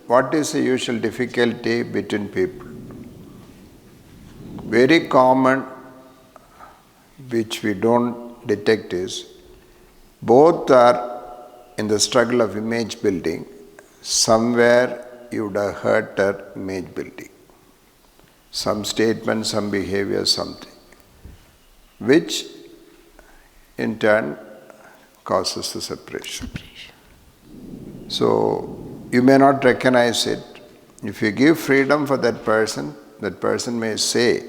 what is the usual difficulty between people? Very common, which we don't detect, is both are in the struggle of image building. Somewhere you would have heard that image building. Some statement, some behavior, something, which in turn causes the separation. So you may not recognize it. If you give freedom for that person may say,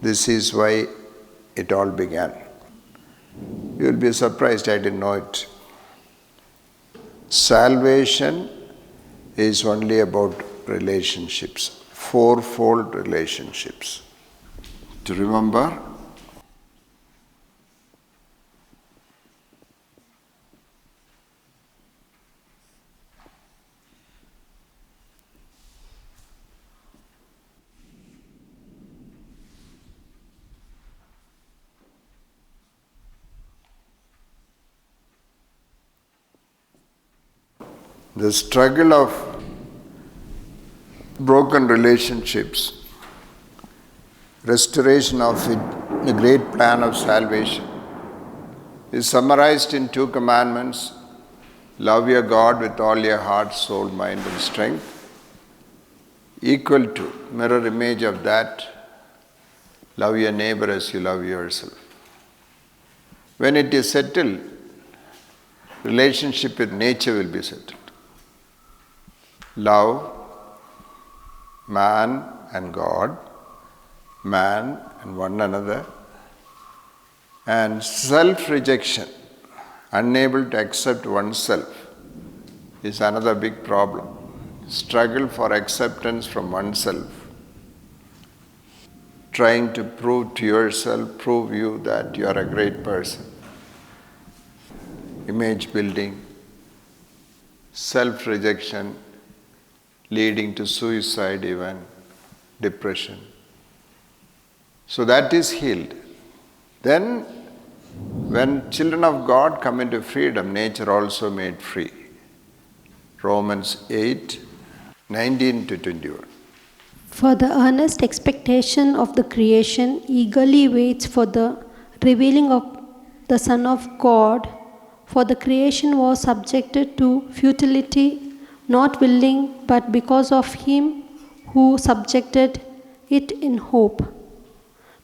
this is why it all began. You will be surprised, I didn't know it. Salvation is only about relationships, fourfold relationships. To remember, the struggle of broken relationships, restoration of it, the great plan of salvation, is summarized in 2 commandments. Love your God with all your heart, soul, mind and strength. Equal to, mirror image of that, love your neighbor as you love yourself. When it is settled, relationship with nature will be settled. Love man and God, man and one another, and self-rejection, unable to accept oneself, is another big problem. Struggle for acceptance from oneself, trying to prove to yourself, prove you that you are a great person. Image building, self-rejection, leading to suicide even, depression. So that is healed. Then when children of God come into freedom, nature also made free. Romans 8, 19 to 21. For the earnest expectation of the creation eagerly waits for the revealing of the Son of God, for the creation was subjected to futility, not willing, but because of him who subjected it in hope.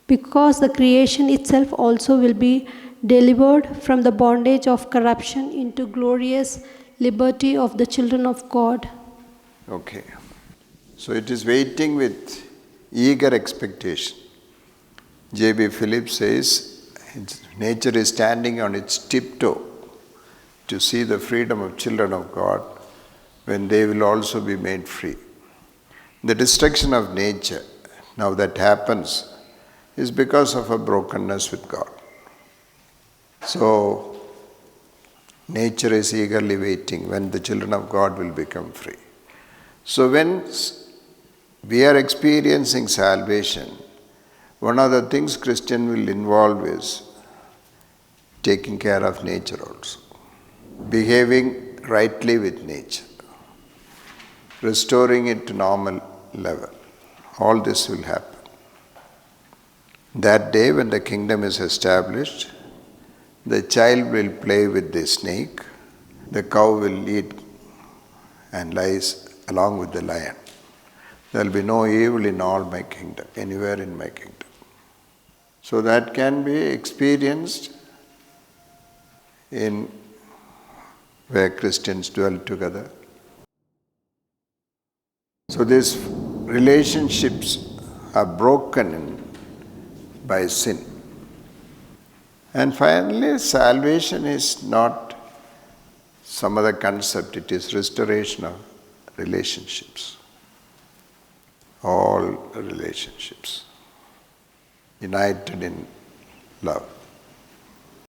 Because the creation itself also will be delivered from the bondage of corruption into glorious liberty of the children of God. Okay. So it is waiting with eager expectation. J.B. Phillips says, nature is standing on its tiptoe to see the freedom of children of God when they will also be made free. The destruction of nature, now that happens, is because of a brokenness with God. So, nature is eagerly waiting when the children of God will become free. So when we are experiencing salvation, one of the things Christian will involve is taking care of nature also, behaving rightly with nature, restoring it to normal level. All this will happen. That day when the kingdom is established, the child will play with the snake, the cow will eat and lies along with the lion. There will be no evil in all my kingdom, anywhere in my kingdom. So that can be experienced in where Christians dwell together. So these relationships are broken by sin. And finally, salvation is not some other concept, it is restoration of relationships. All relationships united in love.